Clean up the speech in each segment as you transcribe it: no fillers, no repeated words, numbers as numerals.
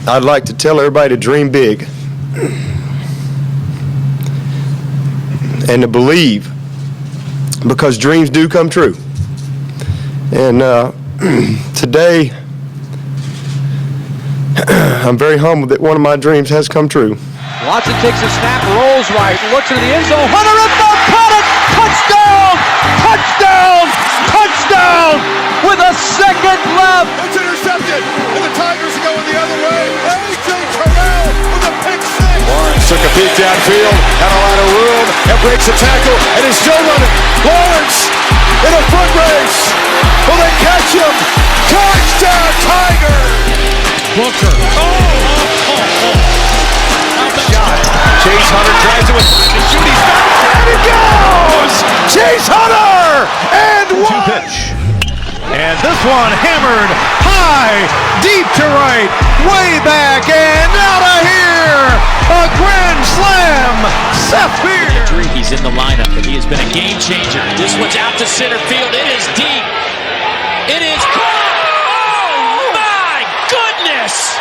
I'd like to tell everybody to dream big and to believe, because dreams do come true. And today, I'm very humbled that one of my dreams has come true. Watson takes a snap, rolls right, looks into the end zone. Hunter in front, caught it! Touchdown! Touchdown! Touchdown! With a second left. It's intercepted, and the Tigers are going the other way. A.J. Terrell with a pick six. Lawrence took a peek downfield, had a lot of room, and breaks a tackle, and he's still running. Lawrence in a foot race. Will they catch him? Touchdown, Tigers! Booker. Shot. Chase Hunter tries it with time to shoot. He's got it, and it goes! Chase Hunter! And one! Pitch. And this one hammered high, deep to right, way back, and out of here! A grand slam! Seth Beer! He's in the lineup, and he has been a game changer. This one's out to center field. It is deep. It is caught! Oh, my goodness!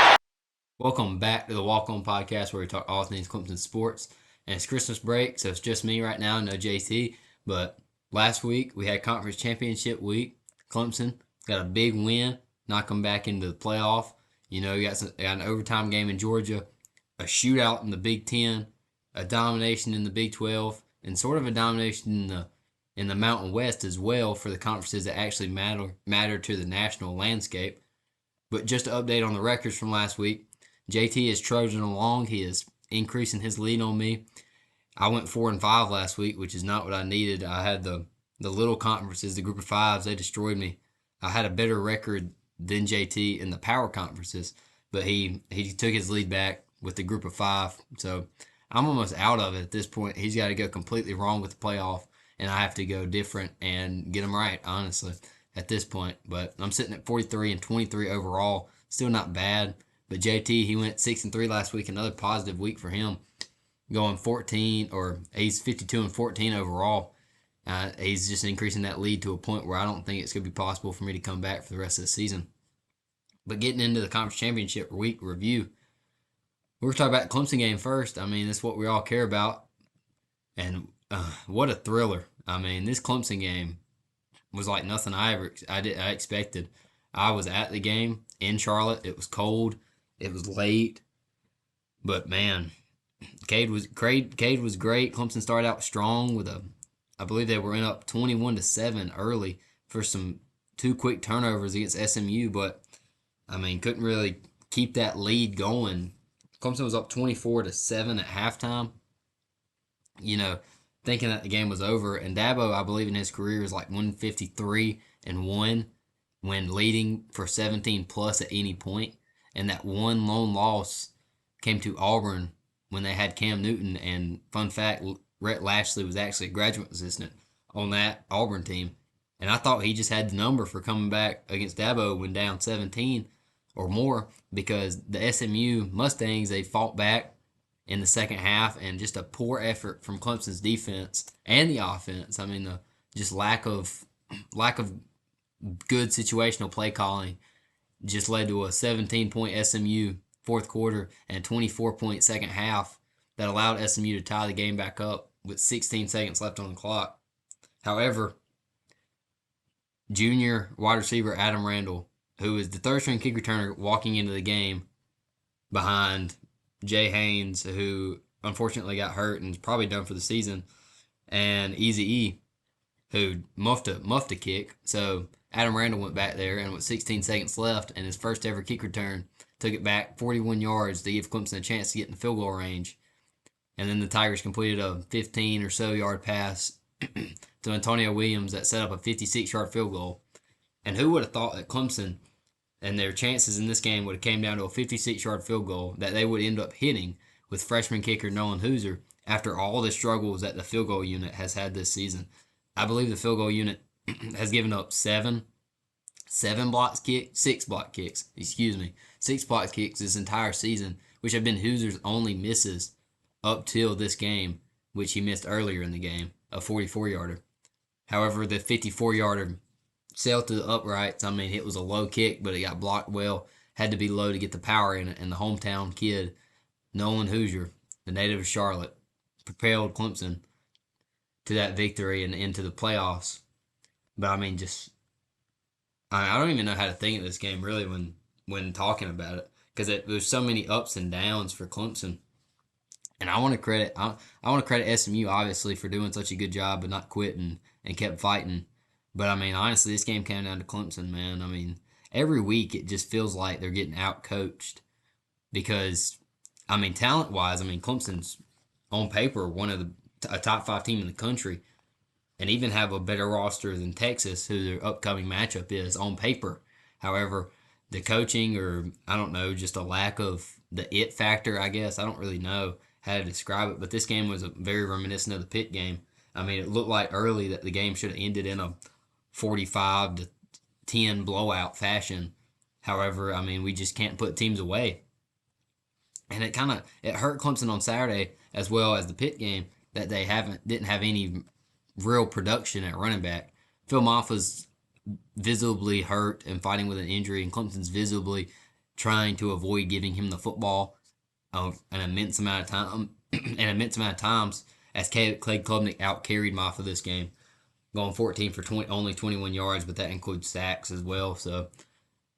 Welcome back to the Walk On Podcast, where we talk all things Clemson sports. And it's Christmas break, so it's just me right now, no JT. But last week, we had conference championship week. Clemson got a big win, knock them back into the playoff. You know, you got an overtime game in Georgia, a shootout in the Big Ten, a domination in the Big 12, and sort of a domination in the Mountain West as well for the conferences that actually matter to the national landscape. But just to update on the records from last week, JT is trudging along. He is increasing his lead on me. I went 4-5 last week, which is not what I needed. I had the little conferences, the group of fives, they destroyed me. I had a better record than JT in the power conferences, but he took his lead back with the group of five. So I'm almost out of it at this point. He's got to go completely wrong with the playoff, and I have to go different and get him right, honestly, at this point. But I'm sitting at 43-23 overall. Still not bad. But JT, he went 6-3 last week, another positive week for him. Going 14, or he's 52-14 overall. He's just increasing that lead to a point where I don't think it's going to be possible for me to come back for the rest of the season. But getting into the conference championship week review, we're going to talk about the Clemson game first. I mean, that's what we all care about. And what a thriller. I mean, this Clemson game was like nothing I expected. I was at the game in Charlotte. It was cold. It was late. But, man, Cade was great. Clemson started out strong with I believe they were in up 21-7 early for two quick turnovers against SMU, but I mean, couldn't really keep that lead going. Clemson was up 24-7 at halftime, you know, thinking that the game was over. And Dabo, I believe in his career, is like 153-1 when leading for 17 plus at any point. And that one lone loss came to Auburn when they had Cam Newton. And fun fact, Rhett Lashley was actually a graduate assistant on that Auburn team. And I thought he just had the number for coming back against Dabo when down 17 or more, because the SMU Mustangs, they fought back in the second half, and just a poor effort from Clemson's defense and the offense. I mean, the just lack of good situational play calling just led to a 17-point SMU fourth quarter and 24-point second half that allowed SMU to tie the game back up with 16 seconds left on the clock. However, junior wide receiver Adam Randall, who is the third-string kick returner walking into the game behind Jay Haynes, who unfortunately got hurt and is probably done for the season, and Eazy-E, who muffed a kick. So Adam Randall went back there, and with 16 seconds left and his first ever kick return, took it back 41 yards to give Clemson a chance to get in the field goal range. And then the Tigers completed a 15 or so yard pass to Antonio Williams that set up a 56-yard field goal. And who would have thought that Clemson and their chances in this game would have came down to a 56-yard field goal that they would end up hitting with freshman kicker Nolan Hooser after all the struggles that the field goal unit has had this season. I believe the field goal unit has given up six block kicks this entire season, which have been Hooser's only misses up till this game, which he missed earlier in the game, a 44-yarder. However, the 54-yarder sailed to the uprights. I mean, it was a low kick, but it got blocked well. had to be low to get the power in it, and the hometown kid, Nolan Hoosier, the native of Charlotte, propelled Clemson to that victory and into the playoffs. But I mean, I don't even know how to think of this game really when talking about it, because there's so many ups and downs for Clemson. And I want to credit SMU obviously for doing such a good job but not quitting and kept fighting. But I mean, honestly, this game came down to Clemson, man. I mean, every week it just feels like they're getting out-coached because, I mean, talent-wise, I mean, Clemson's on paper a top 5 team in the country, and even have a better roster than Texas, who their upcoming matchup is on paper. However, the coaching, or I don't know, just a lack of the it factor, I guess. I don't really know how to describe it, but this game was very reminiscent of the Pitt game. I mean, it looked like early that the game should have ended in a 45-10 blowout fashion. However, I mean, we just can't put teams away. And it hurt Clemson on Saturday as well as the Pitt game that they didn't have any real production at running back. Phil Maffa's visibly hurt and fighting with an injury, and Clemson's visibly trying to avoid giving him the football an immense amount of times as Cade Klubnik out-carried Maffa this game, going 14 for 20, only 21 yards, but that includes sacks as well. So,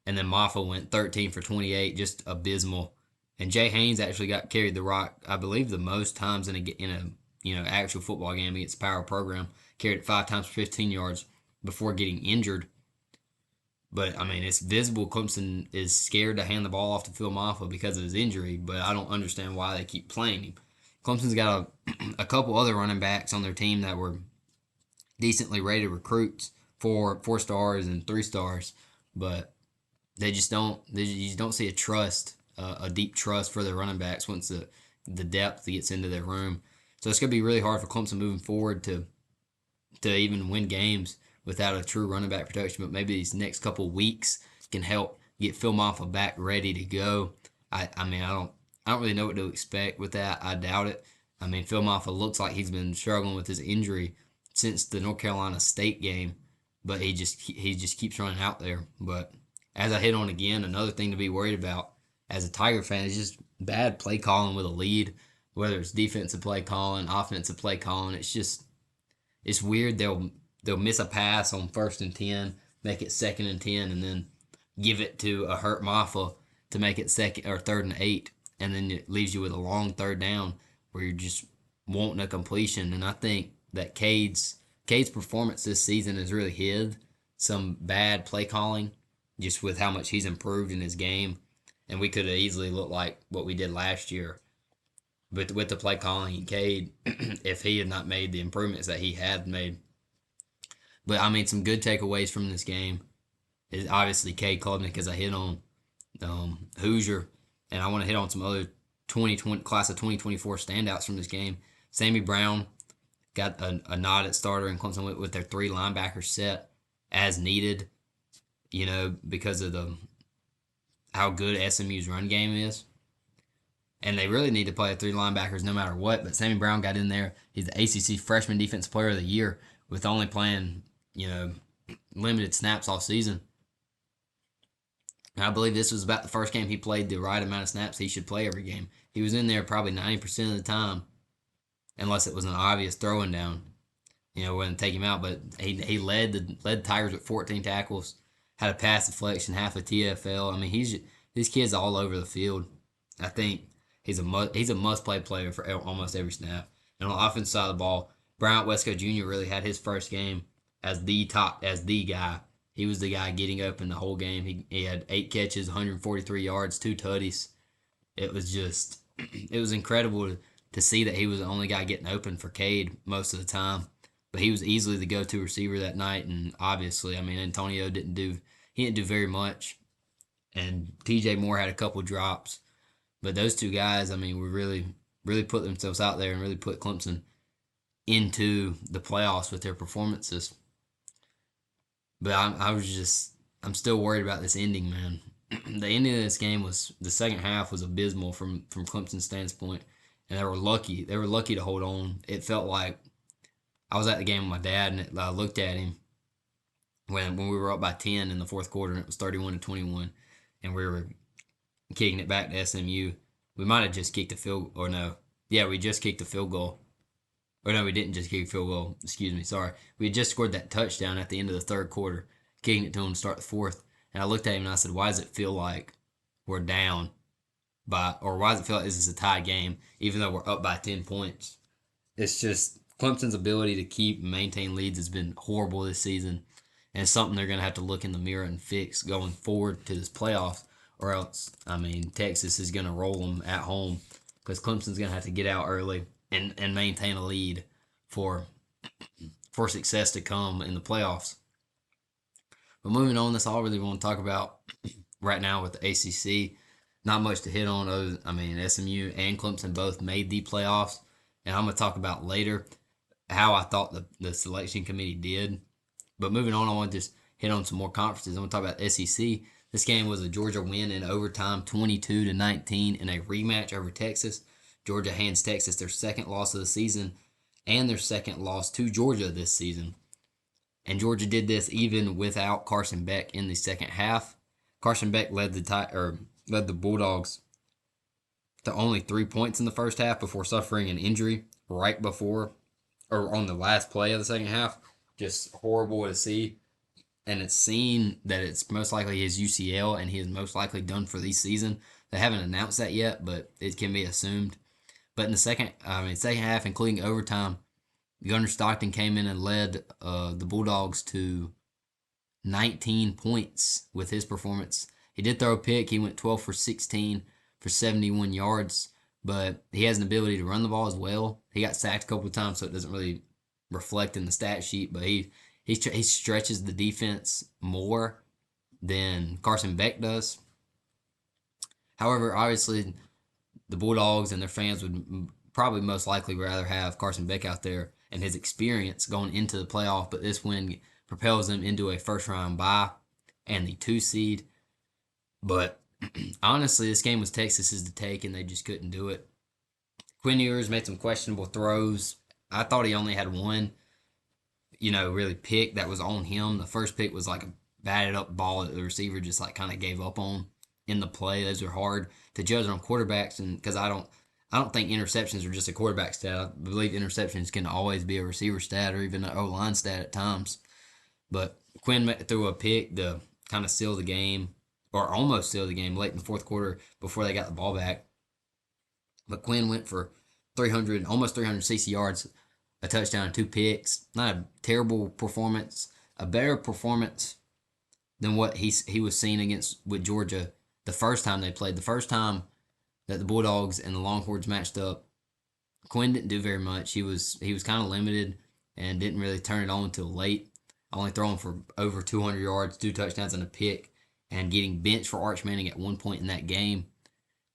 and then Maffa went 13 for 28, just abysmal. And Jay Haynes actually got carried the rock, I believe, the most times in a actual football game against the Power program. Carried it 5 times for 15 yards before getting injured. But, I mean, it's visible Clemson is scared to hand the ball off to Phil Maffa because of his injury, but I don't understand why they keep playing him. Clemson's got a couple other running backs on their team that were decently rated recruits, 4 stars and 3 stars, but you just don't see a deep trust for their running backs once the depth gets into their room. So it's going to be really hard for Clemson moving forward to even win games without a true running back protection, but maybe these next couple weeks can help get Phil Maffa back ready to go. I don't really know what to expect with that. I doubt it. I mean, Phil Maffa looks like he's been struggling with his injury since the North Carolina State game, but he just keeps running out there. But as I hit on again, another thing to be worried about as a Tiger fan is just bad play calling with a lead, whether it's defensive play calling, offensive play calling. It's weird. They'll miss a pass on 1st and 10, make it 2nd and 10, and then give it to a hurt Maffa to make it 2nd or 3rd and 8, and then it leaves you with a long 3rd down where you're just wanting a completion. And I think that Cade's performance this season has really hid some bad play calling, just with how much he's improved in his game. And we could have easily looked like what we did last year, but with the play calling, Cade, if he had not made the improvements that he had made. But I mean, some good takeaways from this game is obviously Cade Klubnik, as I hit on Hoosier, and I want to hit on some other class of 2024 standouts from this game. Sammy Brown got a nod at starter, and Clemson went with their 3 linebacker set as needed, because of how good SMU's run game is. And they really need to play 3 linebackers no matter what. But Sammy Brown got in there. He's the ACC Freshman Defensive Player of the Year with only playing, limited snaps all season. And I believe this was about the first game he played the right amount of snaps he should play every game. He was in there probably 90% of the time, unless it was an obvious throwing down. Wouldn't take him out. But he led the Tigers with 14 tackles, had a pass deflection, half a TFL. I mean, this kid's all over the field. I think he's a must-play player for almost every snap. And on the offensive side of the ball, Bryant Wesco Jr. really had his first game as the guy. He was the guy getting open the whole game. He had 8 catches, 143 yards, 2 tutties. It was incredible to see that he was the only guy getting open for Cade most of the time. But he was easily the go-to receiver that night, and obviously, I mean, Antonio didn't do very much, and TJ Moore had a couple drops. But those 2 guys, I mean, were really put themselves out there and really put Clemson into the playoffs with their performances. But I'm still worried about this ending, man. The ending of this game the second half was abysmal from Clemson's standpoint, and they were lucky to hold on. It felt like I was at the game with my dad, and I looked at him when we were up by 10 in the fourth quarter, and it was 31-21, and we were kicking it back to SMU. We might have just kicked a field, or no. Yeah, we just kicked a field goal. Or no, we didn't just kick a field goal. Excuse me, sorry. We had just scored that touchdown at the end of the third quarter, kicking it to him to start the fourth. And I looked at him and I said, why does it feel like we're down or why does it feel like this is a tie game, even though we're up by 10 points? It's just Clemson's ability to keep and maintain leads has been horrible this season. And it's something they're going to have to look in the mirror and fix going forward to this playoffs. Or else, Texas is going to roll them at home because Clemson's going to have to get out early and maintain a lead for success to come in the playoffs. But moving on, that's all I really want to talk about right now with the ACC. Not much to hit on. SMU and Clemson both made the playoffs. And I'm going to talk about later how I thought the selection committee did. But moving on, I want to just hit on some more conferences. I'm going to talk about SEC. This game was a Georgia win in overtime, 22-19 in a rematch over Texas. Georgia hands Texas their second loss of the season and their second loss to Georgia this season. And Georgia did this even without Carson Beck in the second half. Carson Beck led the Bulldogs to only 3 points in the first half before suffering an injury right before or on the last play of the second half. Just horrible to see. And it's seen that it's most likely his UCL, and he is most likely done for the season. They haven't announced that yet, but it can be assumed. But in the second half, including overtime, Gunnar Stockton came in and led the Bulldogs to 19 points with his performance. He did throw a pick. He went 12 for 16 for 71 yards, but he has an ability to run the ball as well. He got sacked a couple of times, so it doesn't really reflect in the stat sheet, but he stretches the defense more than Carson Beck does. However, obviously, the Bulldogs and their fans would probably most likely rather have Carson Beck out there and his experience going into the playoff, but this win propels them into a first-round bye and the 2 seed. But honestly, this game was Texas's to take, and they just couldn't do it. Quinn Ewers made some questionable throws. I thought he only had one, really pick that was on him. The first pick was like a batted up ball that the receiver just like kind of gave up on in the play. Those are hard to judge on quarterbacks, and because I don't think interceptions are just a quarterback stat. I believe interceptions can always be a receiver stat or even an O-line stat at times. But Quinn threw a pick to kind of seal the game, or almost seal the game late in the fourth quarter before they got the ball back. But Quinn went for almost 300 CC yards, a touchdown, and 2 picks. Not a terrible performance. A better performance than what he was seen with Georgia the first time they played. The first time that the Bulldogs and the Longhorns matched up, Quinn didn't do very much. He was kind of limited and didn't really turn it on until late. Only throwing for over 200 yards, 2 touchdowns, and a pick, and getting benched for Arch Manning at one point in that game.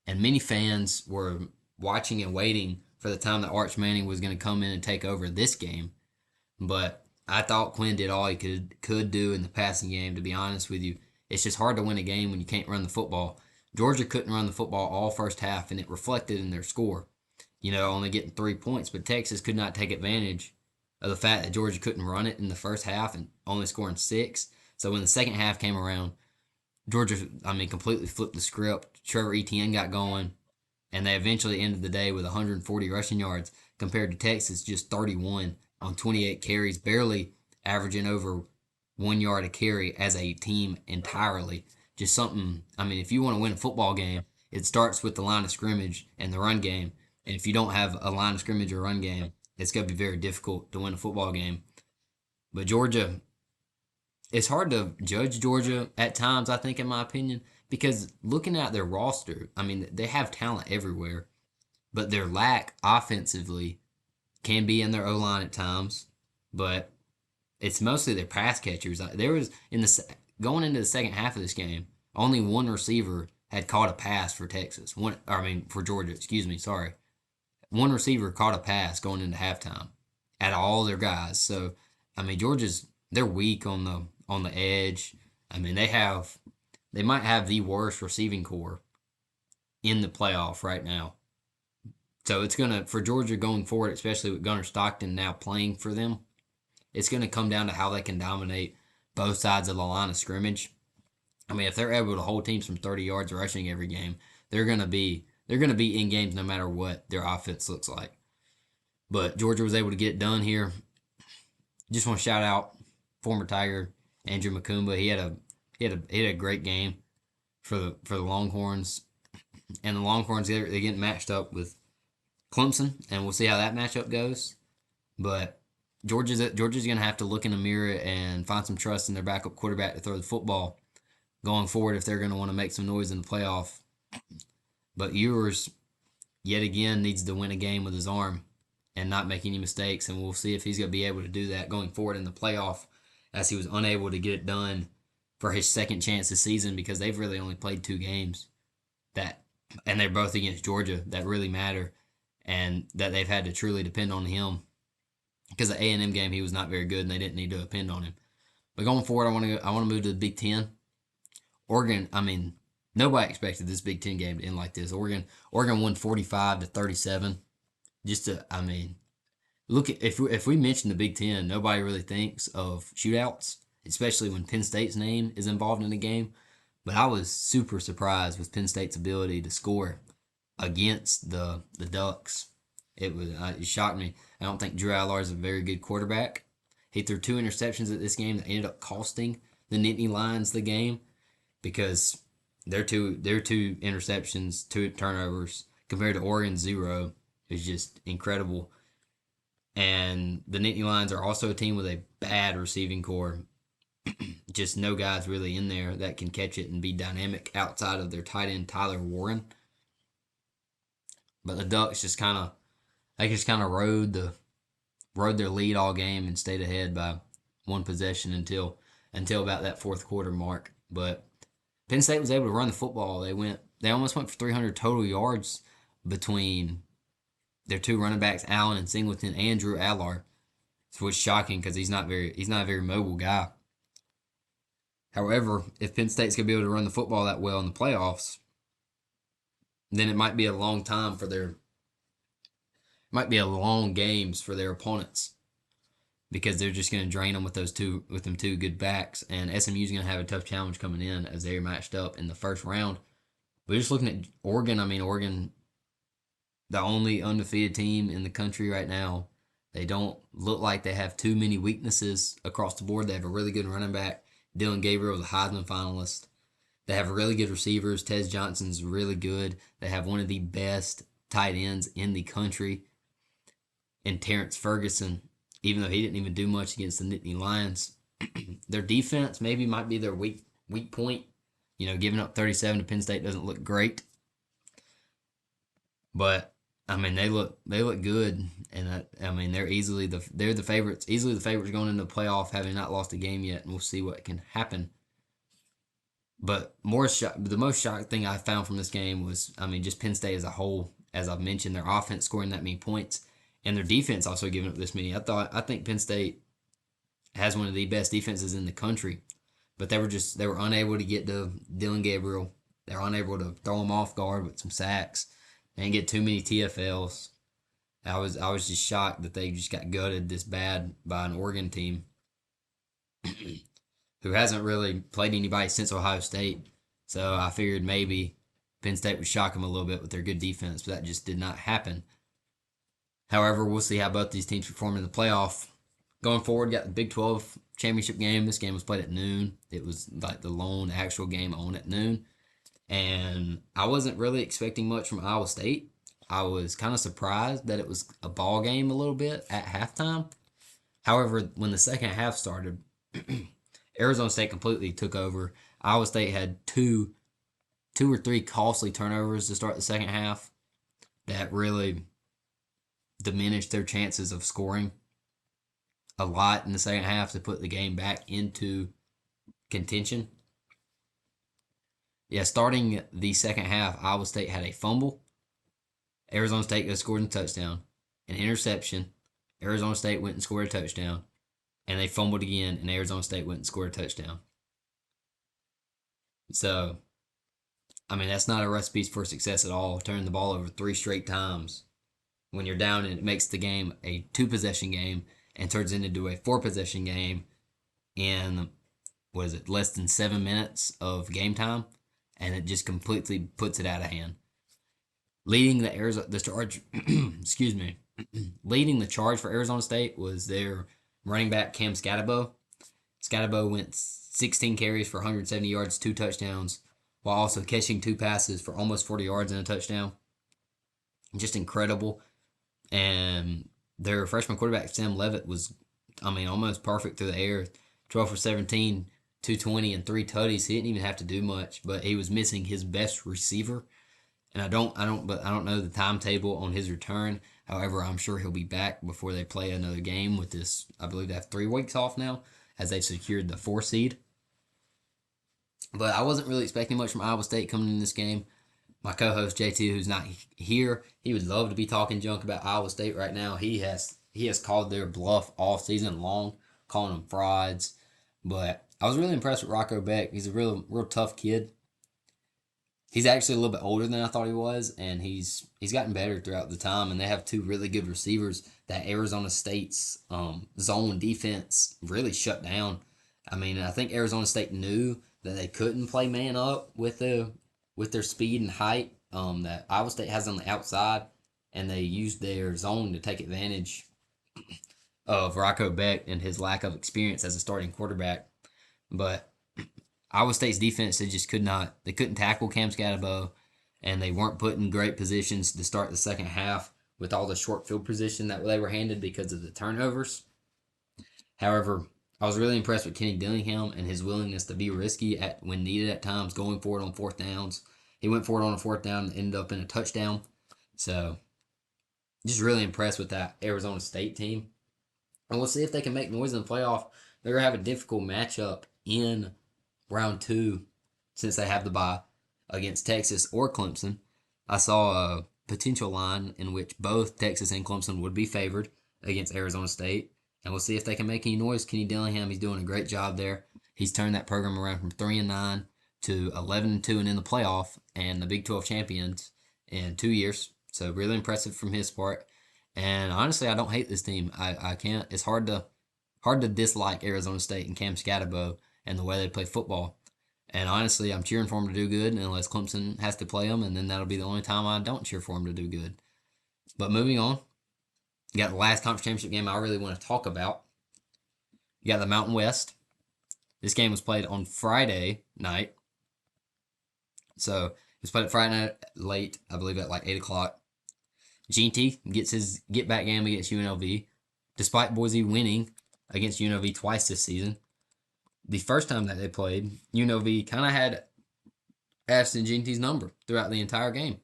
And many fans were watching and waiting for the time that Arch Manning was going to come in and take over this game. But I thought Quinn did all he could do in the passing game, to be honest with you. It's just hard to win a game when you can't run the football. Georgia couldn't run the football all first half, and it reflected in their score. Only getting 3 points, but Texas could not take advantage of the fact that Georgia couldn't run it in the first half and only scoring 6. So when the second half came around, Georgia, completely flipped the script. Trevor Etienne got going, and they eventually ended the day with 140 rushing yards compared to Texas just 31 on 28 carries, barely averaging over 1 yard a carry as a team entirely. Just something, if you want to win a football game, it starts with the line of scrimmage and the run game. And if you don't have a line of scrimmage or run game, it's going to be very difficult to win a football game. But Georgia, it's hard to judge Georgia at times, I think, in my opinion, because looking at their roster, they have talent everywhere, but their lack offensively can be in their O-line at times, but it's mostly their pass catchers. There was, going into the second half of this game, only one receiver had caught a pass for Texas. For Georgia, sorry. One receiver caught a pass going into halftime at all their guys. So, they're weak on the edge. They might have the worst receiving core in the playoff right now. So it's for Georgia going forward, especially with Gunnar Stockton now playing for them, it's going to come down to how they can dominate both sides of the line of scrimmage. I mean, if they're able to hold teams from 30 yards rushing every game, they're gonna be in games no matter what their offense looks like. But Georgia was able to get it done here. Just want to shout out former Tiger Andrew Makumba. He had a great game for the Longhorns, and the Longhorns they're getting matched up with Clemson, and we'll see how that matchup goes. But Georgia's going to have to look in the mirror and find some trust in their backup quarterback to throw the football going forward if they're going to want to make some noise in the playoff. But Ewers, yet again, needs to win a game with his arm and not make any mistakes, and we'll see if he's going to be able to do that going forward in the playoff, as he was unable to get it done for his second chance this season because they've really only played 2 games and they're both against Georgia that really matter, and that they've had to truly depend on him because the A&M game he was not very good and they didn't need to depend on him. But going forward, I want to move to the Big Ten. Oregon, I mean, nobody expected this Big Ten game to end like this. Oregon won 45-37. Look at if we mention the Big Ten, nobody really thinks of shootouts, especially when Penn State's name is involved in the game. But I was super surprised with Penn State's ability to score against the Ducks. It shocked me. I don't think Drew Allar is a very good quarterback. He threw 2 interceptions at this game that ended up costing the Nittany Lions the game because their two interceptions, 2 turnovers compared to Oregon's 0 is just incredible. And the Nittany Lions are also a team with a bad receiving core. Just no guys really in there that can catch it and be dynamic outside of their tight end Tyler Warren. But the Ducks just kind of rode their lead all game and stayed ahead by 1 possession until about that 4th quarter mark. But Penn State was able to run the football. They almost went for 300 total yards between their 2 running backs, Allen and Singleton, and Drew Allar, which is shocking because he's not a very mobile guy. However, if Penn State's going to be able to run the football that well in the playoffs, then it might be a long games for their opponents because they're just going to drain them with them two good backs, and SMU's going to have a tough challenge coming in as they're matched up in the first round. But just looking at Oregon, Oregon, the only undefeated team in the country right now. They don't look like they have too many weaknesses across the board. They have a really good running back. Dylan Gabriel is a Heisman finalist. They have really good receivers. Tez Johnson's really good. They have one of the best tight ends in the country. And Terrence Ferguson, even though he didn't even do much against the Nittany Lions, their defense might be their weak point. Giving up 37 to Penn State doesn't look great. But they look good, and they're the favorites going into the playoff, having not lost a game yet, and we'll see what can happen. But the most shocking thing I found from this game was, just Penn State as a whole. As I've mentioned, their offense scoring that many points, and their defense also giving up this many. I think Penn State has one of the best defenses in the country, but they were unable to get to Dylan Gabriel. They were unable to throw him off guard with some sacks. They didn't get too many TFLs. I was just shocked that they just got gutted this bad by an Oregon team who hasn't really played anybody since Ohio State. So I figured maybe Penn State would shock them a little bit with their good defense, but that just did not happen. However, we'll see how both these teams perform in the playoff. Going forward, got the Big 12 championship game. This game was played at noon. It was like the lone actual game on at noon. And I wasn't really expecting much from Iowa State. I was kind of surprised that it was a ball game a little bit at halftime. However, when the second half started, Arizona State completely took over. Iowa State had two or three costly turnovers to start the second half that really diminished their chances of scoring a lot in the second half to put the game back into contention. Yeah, starting the second half, Iowa State had a fumble. Arizona State scored a touchdown, an interception. Arizona State went and scored a touchdown, and they fumbled again, and Arizona State went and scored a touchdown. So, that's not a recipe for success at all. Turning the ball over 3 straight times when you're down, and it makes the game a 2-possession game and turns it into a 4-possession game in less than 7 minutes of game time, and it just completely puts it out of hand. Leading the charge, excuse me, leading the charge for Arizona State was their running back Cam Scatabo. Scatabo went 16 carries for 170 yards, 2 touchdowns, while also catching 2 passes for almost 40 yards and a touchdown. Just incredible. And their freshman quarterback, Sam Levitt, was, almost perfect through the air. 12 for 17, 220, and 3 tutties. He didn't even have to do much, but he was missing his best receiver. And I don't know the timetable on his return. However, I'm sure he'll be back before they play another game with this. I believe they have 3 weeks off now, as they've secured the 4 seed. But I wasn't really expecting much from Iowa State coming in this game. My co-host JT, who's not here, he would love to be talking junk about Iowa State right now. He has called their bluff all season long, calling them frauds. But I was really impressed with Rocco Beck. He's a real tough kid. He's actually a little bit older than I thought he was, and he's gotten better throughout the time. And they have 2 really good receivers that Arizona State's zone defense really shut down. I think Arizona State knew that they couldn't play man up with their speed and height that Iowa State has on the outside, and they used their zone to take advantage of Rocco Beck and his lack of experience as a starting quarterback. But Iowa State's defense, they couldn't tackle Cam Scatabo, and they weren't put in great positions to start the second half with all the short field position that they were handed because of the turnovers. However, I was really impressed with Kenny Dillingham and his willingness to be risky when needed at times, going for it on 4th downs. He went for it on a 4th down and ended up in a touchdown. So, just really impressed with that Arizona State team. And we'll see if they can make noise in the playoff. They're going to have a difficult matchup in round 2, since they have the bye, against Texas or Clemson. I saw a potential line in which both Texas and Clemson would be favored against Arizona State, and we'll see if they can make any noise. Kenny Dillingham, he's doing a great job there. He's turned that program around from 3-9 to 11-2 and in the playoff and the Big 12 champions in 2 years. So really impressive from his part. And honestly, I don't hate this team. I can't. It's hard to dislike Arizona State and Cam Scatabo and the way they play football. And honestly, I'm cheering for them to do good unless Clemson has to play them, and then that'll be the only time I don't cheer for them to do good. But moving on, you got the last conference championship game I really want to talk about. You got the Mountain West. This game was played on Friday night. So it was played at Friday night late, I believe at like 8 o'clock. Jeanty gets his get-back game against UNLV, despite Boise winning against UNLV twice this season. The first time that they played, UNLV kind of had Ashton Jeanty's number throughout the entire game.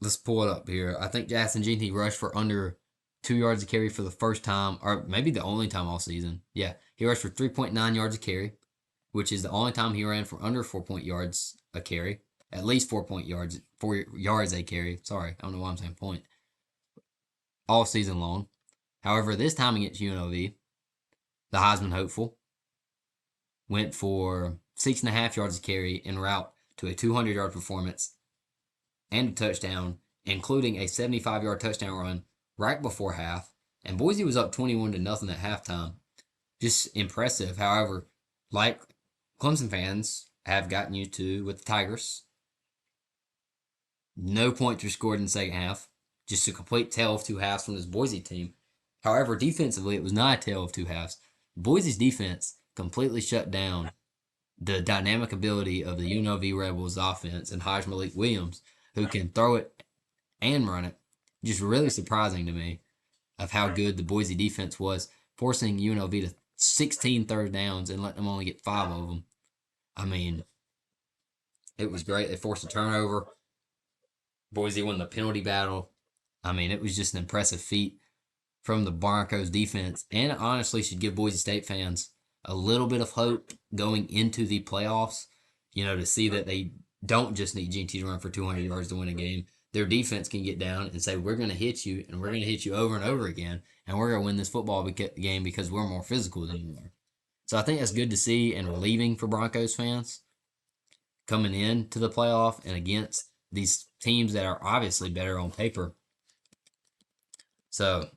Let's pull it up here. I think Ashton Jeanty rushed for under 2 yards a carry for the first time, or maybe the only time all season. Yeah, he rushed for 3.9 yards a carry, which is the only time he ran for under 4 yards a carry. At least 4 yards a carry. Sorry, I don't know why I'm saying point. All season long. However, this time against UNLV, the Heisman hopeful went for 6.5 yards a carry en route to a 200-yard performance and a touchdown, including a 75-yard touchdown run right before half. And Boise was up 21-0 at halftime. Just impressive. However, like Clemson fans have gotten used to with the Tigers, no points were scored in the second half. Just a complete tale of 2 halves from this Boise team. However, defensively, it was not a tale of 2 halves. Boise's defense completely shut down the dynamic ability of the UNLV Rebels offense and Haj Malik Williams, who can throw it and run it. Just really surprising to me of how good the Boise defense was, forcing UNLV to 16 third downs and letting them only get 5 of them. I mean, it was great. They forced a turnover. Boise won the penalty battle. I mean, it was just an impressive feat from the Broncos defense, and it honestly should give Boise State fans a little bit of hope going into the playoffs, to see that they don't just need GT to run for 200 yards to win a game. Their defense can get down and say, we're going to hit you, and we're going to hit you over and over again, and we're going to win this football game because we're more physical than you are. So I think that's good to see and relieving for Broncos fans coming into the playoff and against these teams that are obviously better on paper. So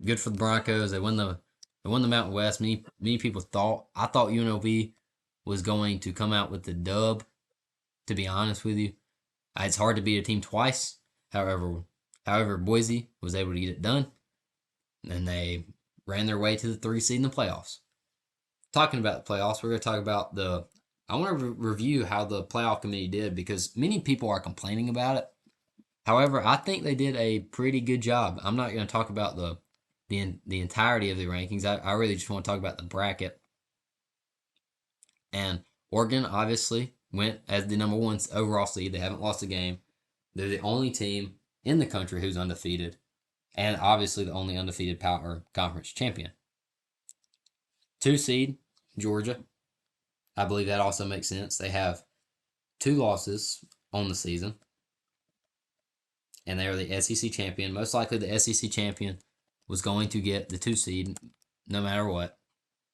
good for the Broncos. They win the They won the Mountain West. Many people I thought UNLV was going to come out with the dub, to be honest with you. It's hard to beat a team twice. However, Boise was able to get it done, and they ran their way to the 3 seed in the playoffs. Talking about the playoffs, we're going to talk about I want to review how the playoff committee did, because many people are complaining about it. However, I think they did a pretty good job. I'm not going to talk about the entirety of the rankings. I really just want to talk about the bracket. And Oregon obviously went as the number 1 overall seed. They haven't lost a game. They're the only team in the country who's undefeated, and obviously the only undefeated Power Conference champion. 2 seed, Georgia. I believe that also makes sense. They have 2 losses on the season, and they are the SEC champion. Most likely the SEC champion was going to get the 2 seed no matter what,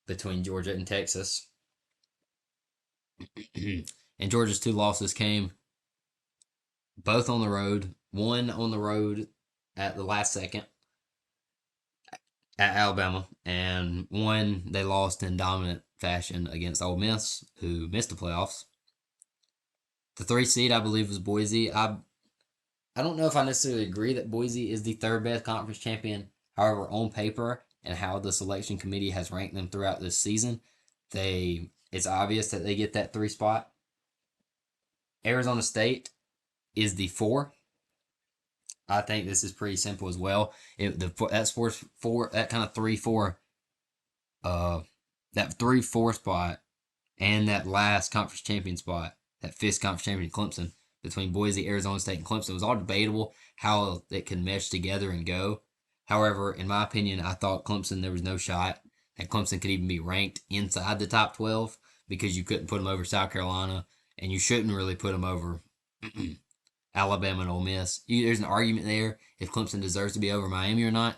between Georgia and Texas. And Georgia's 2 losses came both on the road. One on the road at the last second at Alabama, and one they lost in dominant fashion against Ole Miss, who missed the playoffs. The 3 seed, I believe, was Boise. I don't know if I necessarily agree that Boise is the 3rd best conference champion. However, on paper and how the selection committee has ranked them throughout this season, it's obvious that they get that 3 spot. Arizona State is the 4. I think this is pretty simple as well. That kind of 3-4, that 3-4 spot, and that last conference champion spot, that 5th conference champion Clemson, between Boise, Arizona State, and Clemson, was all debatable how it can mesh together and go. However, in my opinion, I thought Clemson, there was no shot that Clemson could even be ranked inside the top 12, because you couldn't put them over South Carolina, and you shouldn't really put them over Alabama and Ole Miss. There's an argument there if Clemson deserves to be over Miami or not,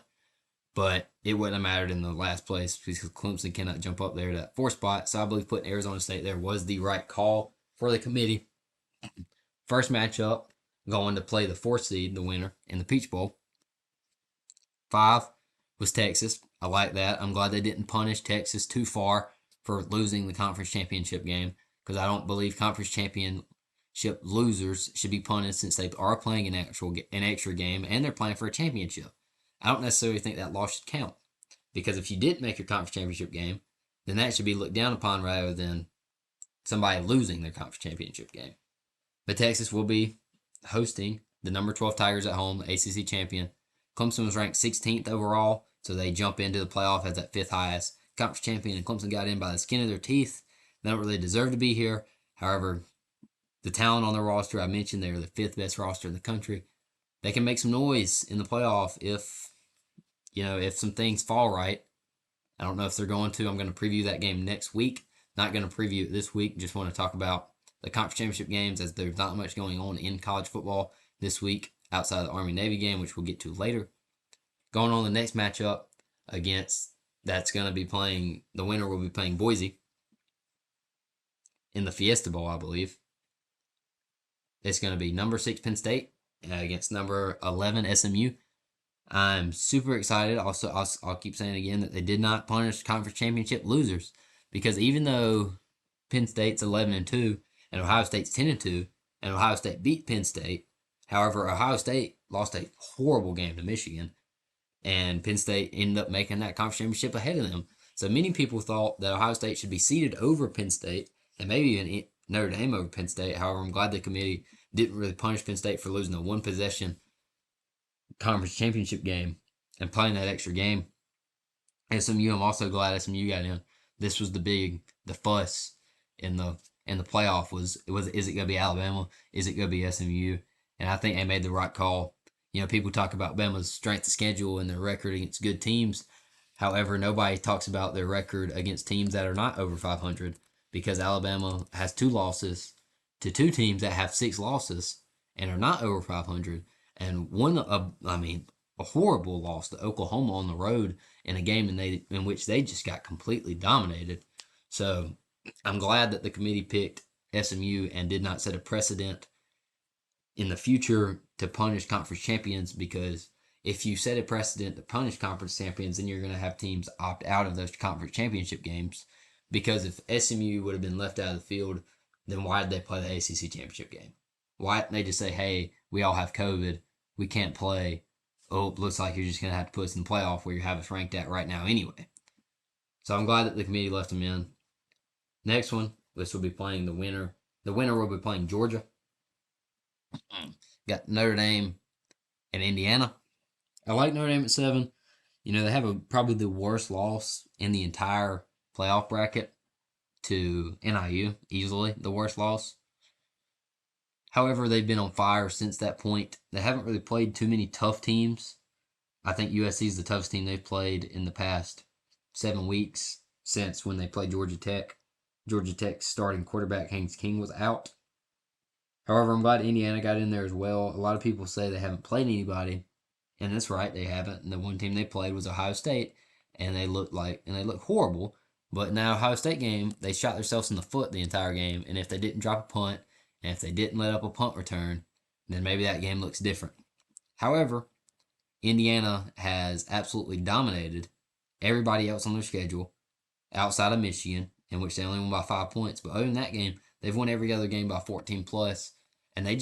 but it wouldn't have mattered in the last place, because Clemson cannot jump up there to that 4th spot. So I believe putting Arizona State there was the right call for the committee. First matchup, going to play the 4th seed, the winner, in the Peach Bowl. 5 was Texas. I like that. I'm glad they didn't punish Texas too far for losing the conference championship game, because I don't believe conference championship losers should be punished, since they are playing an extra game and they're playing for a championship. I don't necessarily think that loss should count, because if you didn't make your conference championship game, then that should be looked down upon rather than somebody losing their conference championship game. But Texas will be hosting the number 12 Tigers at home, the ACC champion. Clemson was ranked 16th overall, so they jump into the playoff as that 5th highest conference champion, and Clemson got in by the skin of their teeth. They don't really deserve to be here. However, the talent on their roster, I mentioned they're the 5th best roster in the country. They can make some noise in the playoff if some things fall right. I don't know if they're going to. I'm going to preview that game next week. Not going to preview it this week. Just want to talk about the conference championship games, as there's not much going on in college football this week outside of the Army-Navy game, which we'll get to later. Going on the next matchup that's going to be playing, the winner will be playing Boise in the Fiesta Bowl, I believe. It's going to be number 6 Penn State against number 11 SMU. I'm super excited. Also, I'll keep saying again that they did not punish conference championship losers, because even though Penn State's 11-2 and Ohio State's 10-2, and Ohio State beat Penn State, however, Ohio State lost a horrible game to Michigan, and Penn State ended up making that conference championship ahead of them. So many people thought that Ohio State should be seeded over Penn State, and maybe even Notre Dame over Penn State. However, I'm glad the committee didn't really punish Penn State for losing a 1-possession conference championship game and playing that extra game. SMU, I'm also glad SMU got in. This was the fuss in the playoff was is it going to be Alabama? Is it going to be SMU? And I think they made the right call. People talk about Bama's strength of schedule and their record against good teams. However, nobody talks about their record against teams that are not over 500, because Alabama has 2 losses to 2 teams that have 6 losses and are not over 500. And a horrible loss to Oklahoma on the road in a game in which they just got completely dominated. So I'm glad that the committee picked SMU and did not set a precedent in the future to punish conference champions, because if you set a precedent to punish conference champions, then you're going to have teams opt out of those conference championship games. Because if SMU would have been left out of the field, then why did they play the ACC championship game? Why didn't they just say, hey, we all have COVID, we can't play. Oh, it looks like you're just going to have to put us in the playoff where you have us ranked at right now anyway. So I'm glad that the committee left them in. Next one, this will be playing the winner. The winner will be playing Georgia. Got Notre Dame and Indiana. I like Notre Dame at 7. You know, they have probably the worst loss in the entire playoff bracket to NIU, easily the worst loss. However, they've been on fire since that point. They haven't really played too many tough teams. I think USC is the toughest team they've played in the past 7 weeks since when they played Georgia Tech. Georgia Tech's starting quarterback, Haynes King, was out. However, I'm glad Indiana got in there as well. A lot of people say they haven't played anybody, and that's right, they haven't. And the one team they played was Ohio State, and they looked horrible. But in that Ohio State game, they shot themselves in the foot the entire game, and if they didn't drop a punt, and if they didn't let up a punt return, then maybe that game looks different. However, Indiana has absolutely dominated everybody else on their schedule outside of Michigan, in which they only won by 5 points. But other than that game, they've won every other game by 14 plus, and they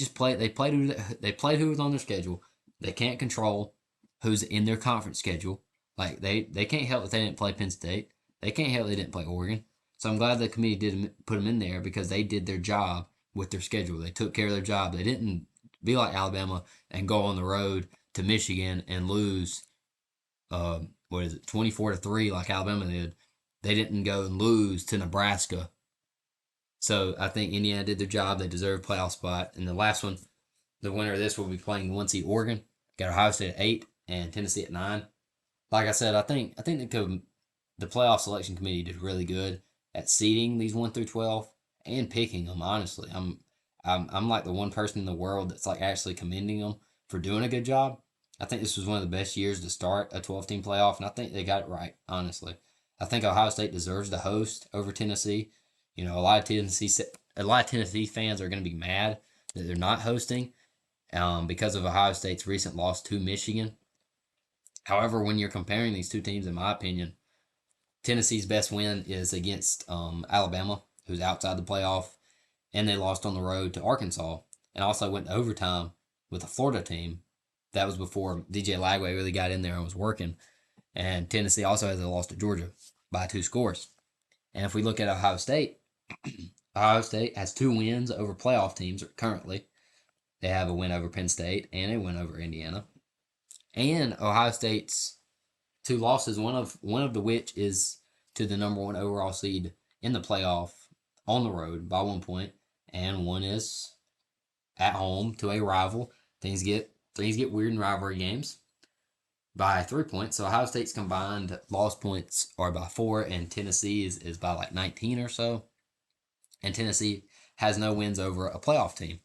played who was on their schedule. They can't control who's in their conference schedule. Like they can't help that they didn't play Penn State. They can't help they didn't play Oregon. So I'm glad the committee did put them in there because they did their job with their schedule. They took care of their job. They didn't be like Alabama and go on the road to Michigan and lose 24-3 like Alabama did. They didn't go and lose to Nebraska. So I think Indiana did their job. They deserve a playoff spot. And the last one, the winner of this will be playing the 1 seed Oregon. Got Ohio State at 8 and Tennessee at 9. Like I said, I think the playoff selection committee did really good at seeding these 1 through 12 and picking them. Honestly, I'm like the one person in the world that's like actually commending them for doing a good job. I think this was one of the best years to start a 12-team playoff, and I think they got it right. Honestly, I think Ohio State deserves to host over Tennessee. You know, a lot of Tennessee fans are going to be mad that they're not hosting because of Ohio State's recent loss to Michigan. However, when you're comparing these two teams, in my opinion, Tennessee's best win is against Alabama, who's outside the playoff, and they lost on the road to Arkansas, and also went to overtime with a Florida team. That was before DJ Lagway really got in there and was working. And Tennessee also has a loss to Georgia by 2 scores. And if we look at Ohio State, Ohio State has 2 wins over playoff teams currently. They have a win over Penn State and a win over Indiana. And Ohio State's 2 losses, one of the which is to the number 1 overall seed in the playoff on the road by 1 point, and one is at home to a rival. Things get weird in rivalry games by 3 points. So Ohio State's combined loss points are by 4, and Tennessee is by like 19 or so. And Tennessee has no wins over a playoff team,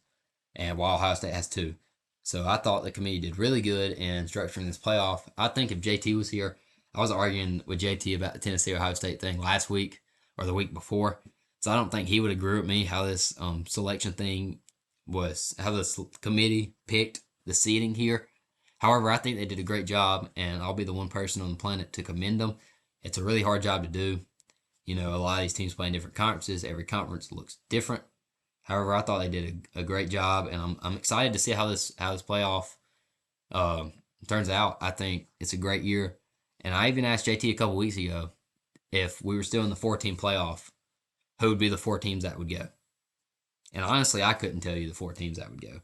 and while Ohio State has 2. So I thought the committee did really good in structuring this playoff. I think if JT was here, I was arguing with JT about the Tennessee-Ohio State thing last week or the week before. So I don't think he would agree with me how this selection thing was, how this committee picked the seeding here. However, I think they did a great job, and I'll be the one person on the planet to commend them. It's a really hard job to do. You know, a lot of these teams play in different conferences. Every conference looks different. However, I thought they did a great job, and I'm excited to see how this playoff turns out. I think it's a great year. And I even asked JT a couple weeks ago if we were still in the 4-team playoff, who would be the 4 teams that would go. And honestly, I couldn't tell you the 4 teams that would go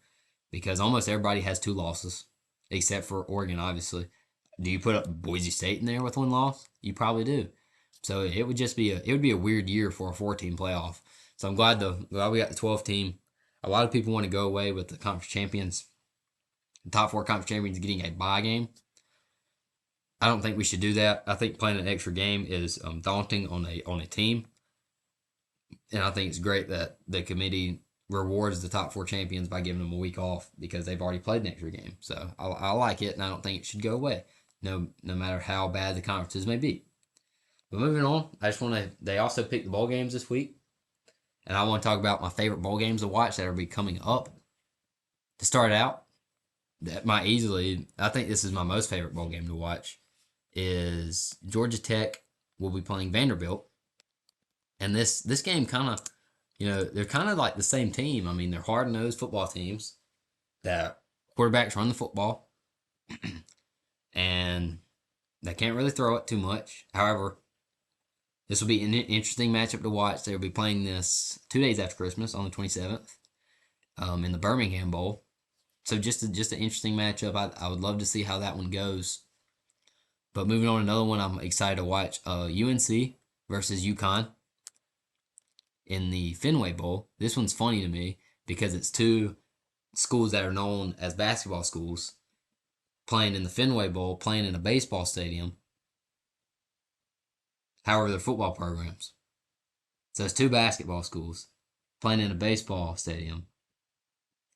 because almost everybody has 2 losses, except for Oregon, obviously. Do you put up Boise State in there with 1 loss? You probably do. So it would be a weird year for a 4-team playoff. So I'm glad we got the 12 team. A lot of people want to go away with the conference champions, the top 4 conference champions getting a bye game. I don't think we should do that. I think playing an extra game is daunting on a team. And I think it's great that the committee rewards the top 4 champions by giving them a week off because they've already played an extra game. So I like it, and I don't think it should go away, no matter how bad the conferences may be. But moving on, they also picked the bowl games this week. And I want to talk about my favorite bowl games to watch that will be coming up. To start out, that might easily, I think this is my most favorite bowl game to watch, is Georgia Tech will be playing Vanderbilt. And this game kind of, they're kind of like the same team. I mean, they're hard-nosed football teams that quarterbacks run the football and they can't really throw it too much. However, this will be an interesting matchup to watch. They'll be playing this 2 days after Christmas on the 27th in the Birmingham Bowl. So just an interesting matchup. I would love to see how that one goes. But moving on to another one I'm excited to watch, UNC versus UConn in the Fenway Bowl. This one's funny to me because it's two schools that are known as basketball schools playing in the Fenway Bowl, playing in a baseball stadium. However, they're football programs. So it's two basketball schools playing in a baseball stadium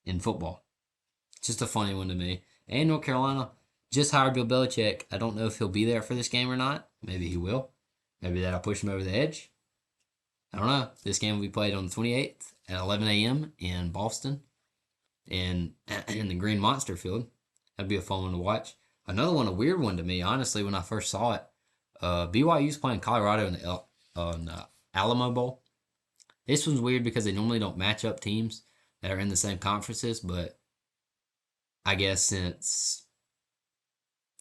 in football. Just a funny one to me. And North Carolina just hired Bill Belichick. I don't know if he'll be there for this game or not. Maybe he will. Maybe that'll push him over the edge. I don't know. This game will be played on the 28th at 11 a.m. in Boston in the Green Monster Field. That'd be a fun one to watch. Another one, a weird one to me, honestly, when I first saw it. BYU's playing Colorado in the Alamo Bowl. This one's weird because they normally don't match up teams that are in the same conferences, but I guess since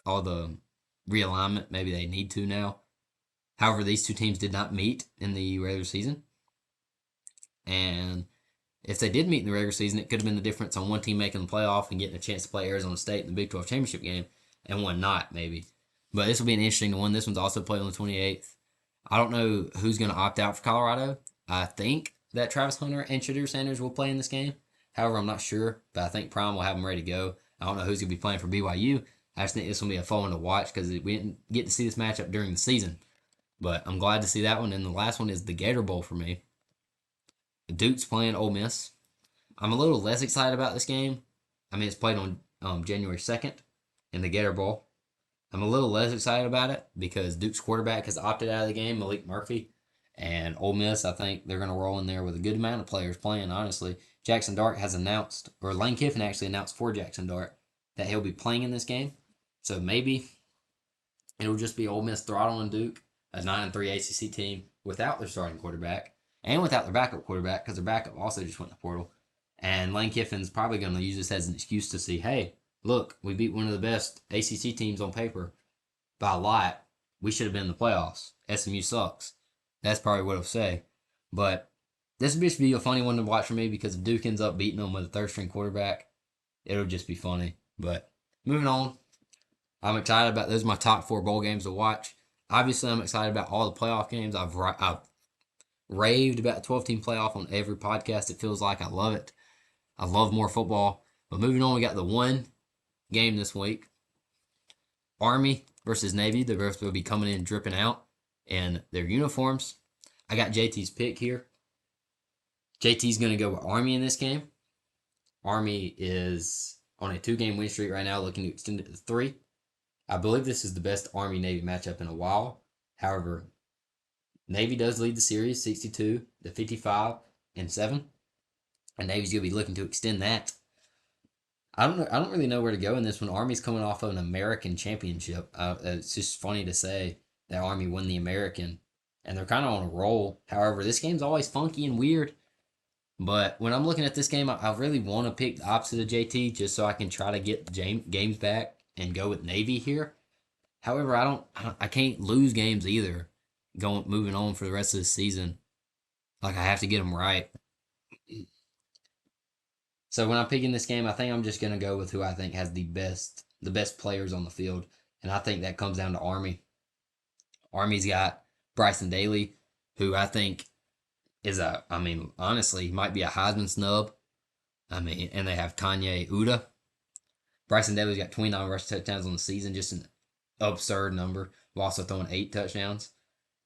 all the realignment, maybe they need to now. However, these two teams did not meet in the regular season. And if they did meet in the regular season, it could have been the difference on one team making the playoff and getting a chance to play Arizona State in the Big 12 championship game, and one not, maybe. But this will be an interesting one. This one's also played on the 28th. I don't know who's going to opt out for Colorado. I think that Travis Hunter and Shadur Sanders will play in this game. However, I'm not sure, but I think Prime will have them ready to go. I don't know who's going to be playing for BYU. I just think this will be a fun one to watch because we didn't get to see this matchup during the season. But I'm glad to see that one. And the last one is the Gator Bowl for me. Duke's playing Ole Miss. I'm a little less excited about this game. I mean, it's played on January 2nd in the Gator Bowl. I'm a little less excited about it because Duke's quarterback has opted out of the game, Malik Murphy. And Ole Miss, I think they're going to roll in there with a good amount of players playing, honestly. Jackson Dart has announced, or Lane Kiffin actually announced for Jackson Dart, that he'll be playing in this game. So maybe it'll just be Ole Miss throttling Duke, a 9-3 ACC team, without their starting quarterback and without their backup quarterback because their backup also just went in the portal. And Lane Kiffin's probably going to use this as an excuse to see, hey, look, we beat one of the best ACC teams on paper by a lot. We should have been in the playoffs. SMU sucks. That's probably what he'll say. But this would just be a funny one to watch for me because if Duke ends up beating them with a third-string quarterback, it'll just be funny. But moving on, I'm excited about those. Are my top 4 bowl games to watch. Obviously, I'm excited about all the playoff games. I've raved about the 12-team playoff on every podcast. It feels like I love it. I love more football. But moving on, we got the one game this week. Army versus Navy. They're both going to be coming in dripping out in their uniforms. I got JT's pick here. JT's going to go with Army in this game. Army is on a 2-game win streak right now, looking to extend it to 3. I believe this is the best Army-Navy matchup in a while. However, Navy does lead the series 62-55-7. And Navy's going to be looking to extend that. I don't really know where to go in this one. Army's coming off of an American championship. It's just funny to say that Army won the American, and they're kind of on a roll. However, this game's always funky and weird. But when I'm looking at this game, I really want to pick the opposite of JT just so I can try to get games back and go with Navy here. However, I can't lose games either. Moving on for the rest of the season, like I have to get them right. So when I'm picking this game, I think I'm just going to go with who I think has the best players on the field. And I think that comes down to Army. Army's got Bryson Daly, who I think is honestly, might be a Heisman snub. And they have Kanye Uda. Bryson Daly's got 29 rushing touchdowns on the season, just an absurd number, while also throwing 8 touchdowns.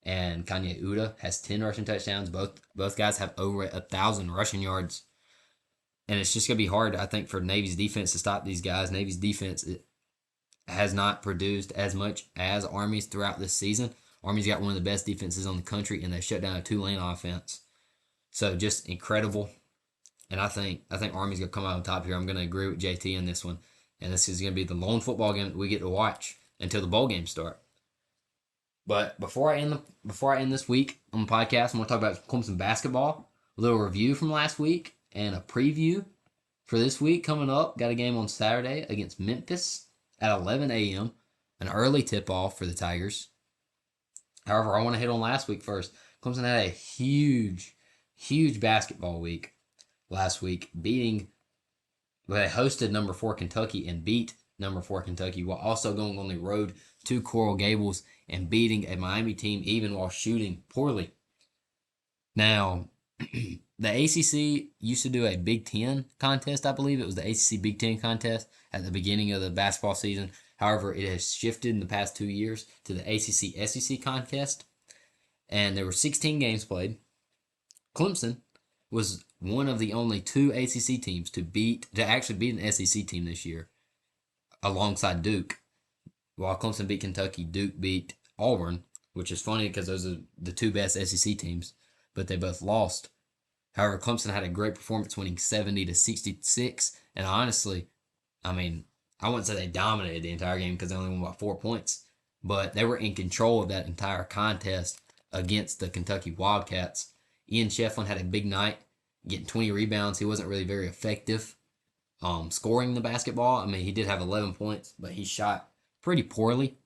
And Kanye Uda has 10 rushing touchdowns. Both guys have over 1,000 rushing yards. And it's just going to be hard, I think, for Navy's defense to stop these guys. Navy's defense has not produced as much as Army's throughout this season. Army's got one of the best defenses on the country, and they shut down a Tulane offense. So just incredible. And I think Army's going to come out on top here. I'm going to agree with JT in this one. and this is going to be the lone football game that we get to watch until the bowl games start. But before I end this week on the podcast, I'm going to talk about Clemson basketball, a little review from last week, and a preview for this week coming up. Got a game on Saturday against Memphis at 11 a.m., an early tip-off for the Tigers. However, I want to hit on last week first. Clemson had a huge basketball week last week, they hosted number 4 Kentucky and beat number 4 Kentucky while also going on the road to Coral Gables and beating a Miami team even while shooting poorly. Now, the ACC used to do a Big Ten contest, I believe. It was the ACC Big Ten contest at the beginning of the basketball season. However, it has shifted in the past 2 years to the ACC SEC contest. And there were 16 games played. Clemson was one of the only 2 ACC teams to actually beat an SEC team this year alongside Duke. While Clemson beat Kentucky, Duke beat Auburn, which is funny because those are the 2 best SEC teams, but they both lost. However, Clemson had a great performance, winning 70-66, and honestly, I wouldn't say they dominated the entire game because they only won by 4 points, but they were in control of that entire contest against the Kentucky Wildcats. Ian Shefflin had a big night, getting 20 rebounds. He wasn't really very effective scoring the basketball. He did have 11 points, but he shot pretty poorly.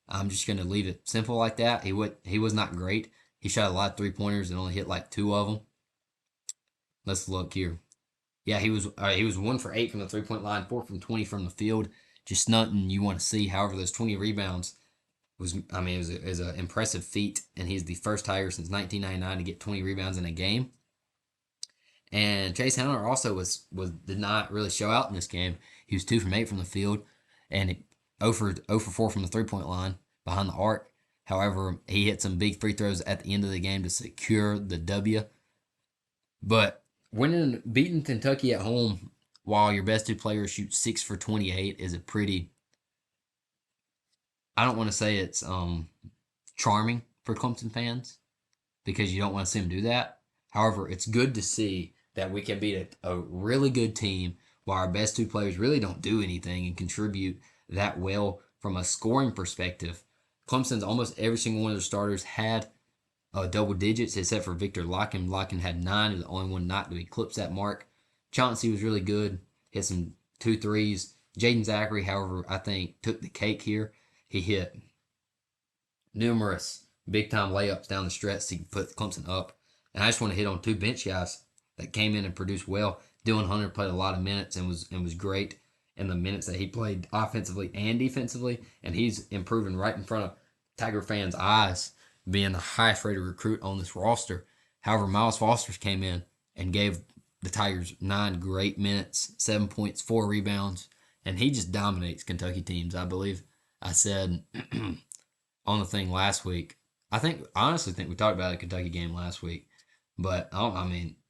I'm just going to leave it simple like that. He was not great. He shot a lot of three-pointers and only hit like 2 of them. Let's look here. Yeah, he was 1 for 8 from the three-point line, 4 from 20 from the field. Just nothing you want to see. However, those 20 rebounds was an impressive feat, and he's the first Tiger since 1999 to get 20 rebounds in a game. And Chase Hunter also did not really show out in this game. He was 2 from 8 from the field, and 0 for 4 from the three-point line behind the arc. However, he hit some big free throws at the end of the game to secure the W. But beating Kentucky at home while your best 2 players shoot 6 for 28 is a pretty, I don't want to say it's charming for Clemson fans because you don't want to see them do that. However, it's good to see that we can beat a really good team while our best 2 players really don't do anything and contribute that well from a scoring perspective. Clemson's almost every single one of their starters had double digits except for Victor Locken. Locken had 9. He was the only one not to eclipse that mark. Chauncey was really good. Hit some 2 threes. Jaden Zachary, however, I think took the cake here. He hit numerous big-time layups down the stretch to put Clemson up. And I just want to hit on 2 bench guys that came in and produced well. Dylan Hunter played a lot of minutes and was great in the minutes that he played offensively and defensively. And he's improving right in front of Tiger fans' eyes, being the highest rated recruit on this roster. However, Miles Foster came in and gave the Tigers 9 great minutes, 7 points, 4 rebounds, and he just dominates Kentucky teams. I believe I said on the thing last week. I honestly think we talked about the Kentucky game last week, but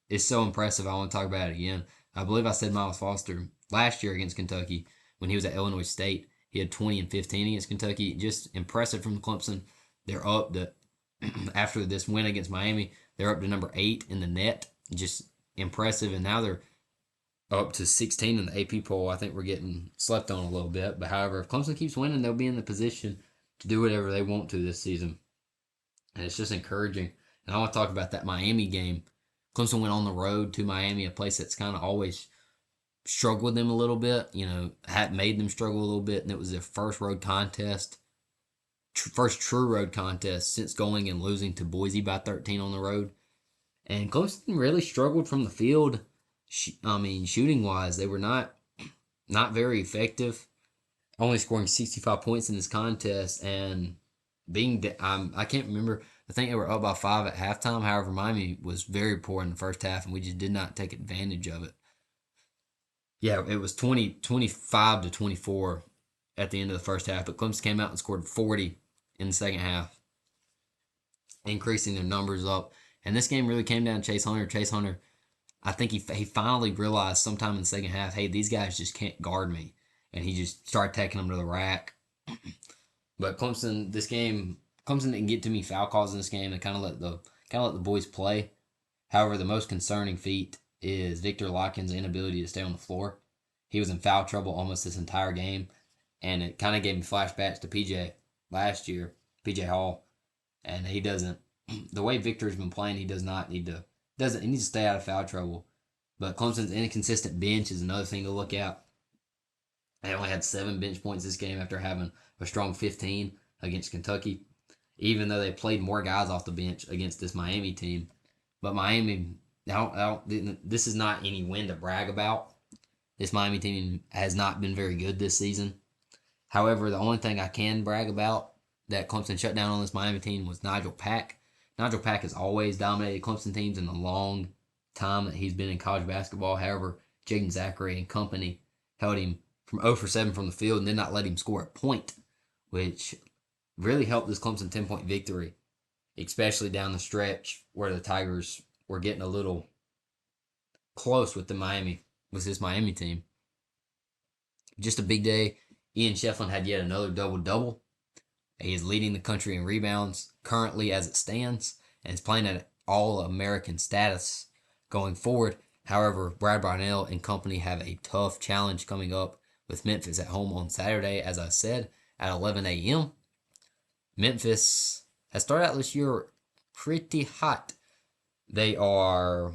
it's so impressive. I want to talk about it again. I believe I said Miles Foster last year against Kentucky when he was at Illinois State. He had 20 and 15 against Kentucky. Just impressive from Clemson. They're up to, after this win against Miami, they're up to number 8 in the net. Just impressive. And now they're up to 16 in the AP poll. I think we're getting slept on a little bit. But however, if Clemson keeps winning, they'll be in the position to do whatever they want to this season. And it's just encouraging. And I want to talk about that Miami game. Clemson went on the road to Miami, a place that's kind of always struggled with them a little bit. Had made them struggle a little bit. And it was their first road contest. First true road contest since going and losing to Boise by 13 on the road. And Clemson really struggled from the field. Shooting-wise, they were not very effective. Only scoring 65 points in this contest and I can't remember. I think they were up by 5 at halftime. However, Miami was very poor in the first half, and we just did not take advantage of it. Yeah, it was 25-24 at the end of the first half, but Clemson came out and scored 40 in the second half, increasing their numbers up. And this game really came down to Chase Hunter. Chase Hunter, I think he finally realized sometime in the second half, hey, these guys just can't guard me. And he just started taking them to the rack. But Clemson didn't get too many foul calls in this game. They kind of let the boys play. However, the most concerning feat is Victor Locken's inability to stay on the floor. He was in foul trouble almost this entire game, and it kind of gave me flashbacks to PJ last year, PJ Hall, and he doesn't. The way Victor's been playing, he does not need to. He needs to stay out of foul trouble. But Clemson's inconsistent bench is another thing to look at. They only had 7 bench points this game after having a strong 15 against Kentucky, even though they played more guys off the bench against this Miami team. But Miami, this is not any win to brag about. This Miami team has not been very good this season. However, the only thing I can brag about that Clemson shut down on this Miami team was Nigel Pack. Nigel Pack has always dominated Clemson teams in the long time that he's been in college basketball. However, Jaden Zachary and company held him from 0 for 7 from the field and did not let him score a point, which really helped this Clemson 10-point victory, especially down the stretch where the Tigers were getting a little close with this Miami team. Just a big day. Ian Shefflin had yet another double-double. He is leading the country in rebounds currently as it stands and is playing at All-American status going forward. However, Brad Brownell and company have a tough challenge coming up with Memphis at home on Saturday, as I said, at 11 a.m. Memphis has started out this year pretty hot. They are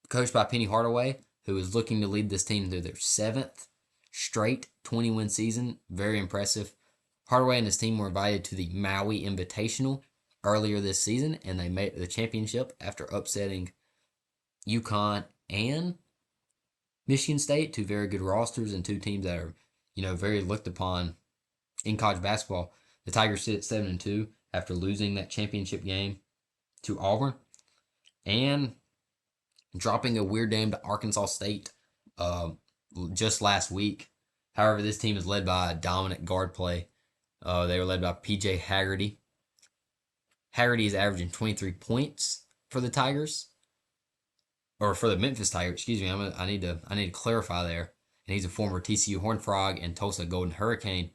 coached by Penny Hardaway, who is looking to lead this team through their 7th straight 20-win season. Very impressive. Hardaway and his team were invited to the Maui Invitational earlier this season, and they made the championship after upsetting UConn and Michigan State, 2 very good rosters and 2 teams that are, very looked upon in college basketball. The Tigers sit at 7-2 after losing that championship game to Auburn and dropping a weird game to Arkansas State just last week. However, this team is led by dominant guard play. They were led by P.J. Haggerty. Haggerty is averaging 23 points for the Tigers, or for the Memphis Tigers. Excuse me. I need to clarify there. And he's a former TCU Horned Frog and Tulsa Golden Hurricane.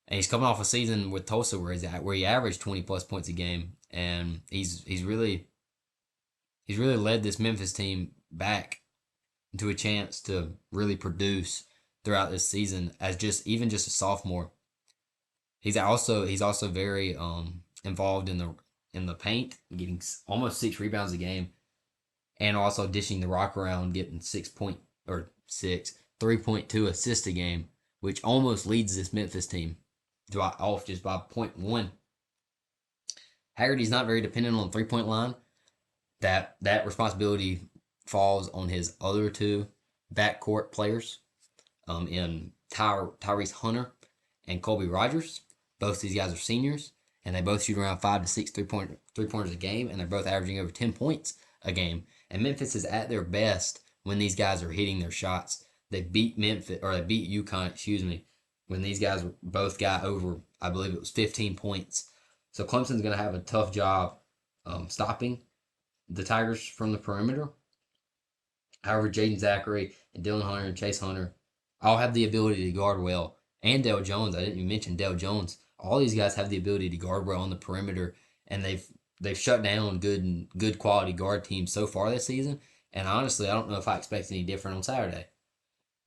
And he's coming off a season with Tulsa where he averaged 20 plus points a game, and he's really led this Memphis team back into a chance to really produce throughout this season as just a sophomore. He's also very involved in the paint, getting almost 6 rebounds a game, and also dishing the rock around, getting 3.2 assists a game, which almost leads this Memphis team off just by 0.1. Haggerty's not very dependent on the 3-point line. That responsibility falls on his other 2 backcourt players, in Tyrese Hunter and Colby Rogers. Both these guys are seniors, and they both shoot around 5 to 6 three-pointers a game, and they're both averaging over 10 points a game. And Memphis is at their best when these guys are hitting their shots. They beat UConn, when these guys both got over, I believe it was 15 points. So Clemson's going to have a tough job stopping the Tigers from the perimeter. However, Jaden Zachary and Dylan Hunter and Chase Hunter all have the ability to guard well. And Dale Jones, I didn't even mention Dale Jones. All these guys have the ability to guard well on the perimeter, and they've shut down good quality guard teams so far this season. And honestly, I don't know if I expect any different on Saturday.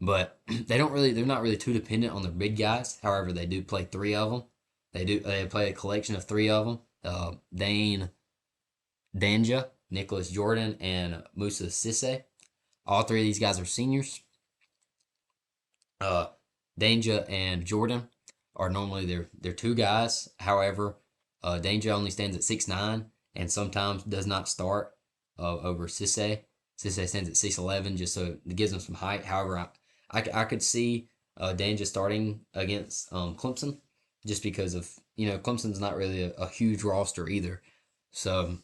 But they're not really too dependent on their big guys. However, they do play 3 of them. They play a collection of 3 of them. Danja, Nicholas Jordan, and Musa Sisse. All 3 of these guys are seniors. Danja and Jordan are normally their 2 guys. However, Danja only stands at 6'9" and sometimes does not start over Sisse. Sisse stands at 6'11", just so it gives him some height. However, I could see Danja starting against Clemson, just because of, Clemson's not really a huge roster either. So,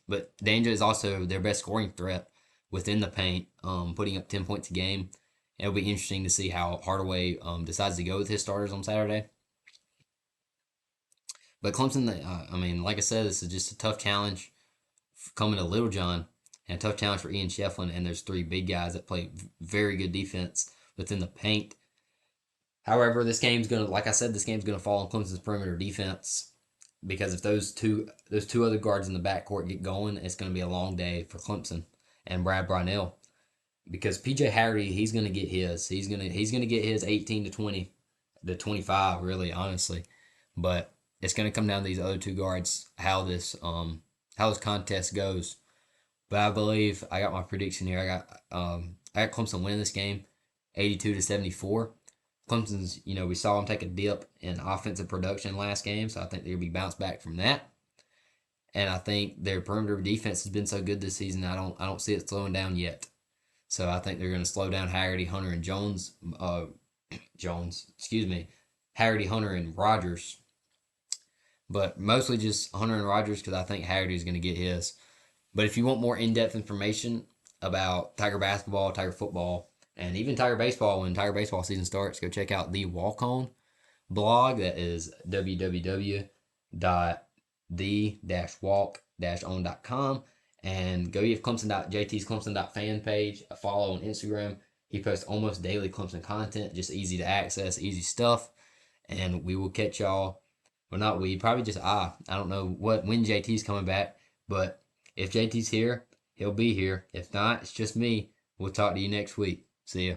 but Danja is also their best scoring threat within the paint, putting up 10 points a game. It'll be interesting to see how Hardaway decides to go with his starters on Saturday. But Clemson, like I said, this is just a tough challenge coming to Little John, and a tough challenge for Ian Shefflin, and there's 3 big guys that play very good defense within the paint. However, this game's gonna fall on Clemson's perimeter defense, because if those two other guards in the backcourt get going, it's gonna be a long day for Clemson and Brad Brownell. because PJ Hardy, he's gonna get his. He's gonna get his 18 to 20 to 25, really, honestly. But it's gonna come down to these other two guards, how this contest goes. But I believe I got my prediction here. I got Clemson winning this game, 82 to 74. Clemson's, we saw them take a dip in offensive production last game, so I think they'll be bounced back from that. And I think their perimeter defense has been so good this season, I don't see it slowing down yet. So I think they're going to slow down Haggerty, Hunter, and Haggerty, Hunter, and Rogers. But mostly just Hunter and Rogers because I think Haggerty is going to get his. But if you want more in-depth information about Tiger basketball, Tiger football, and even Tiger baseball when Tiger baseball season starts, go check out the Walk On blog. That is www.the-walk-on.com. And go give JT's Clemson.fan page a follow on Instagram. He posts almost daily Clemson content, just easy to access, easy stuff. And we will catch y'all. Well, not we, probably just I don't know when JT's coming back, but if JT's here, he'll be here. If not, it's just me. We'll talk to you next week. See ya.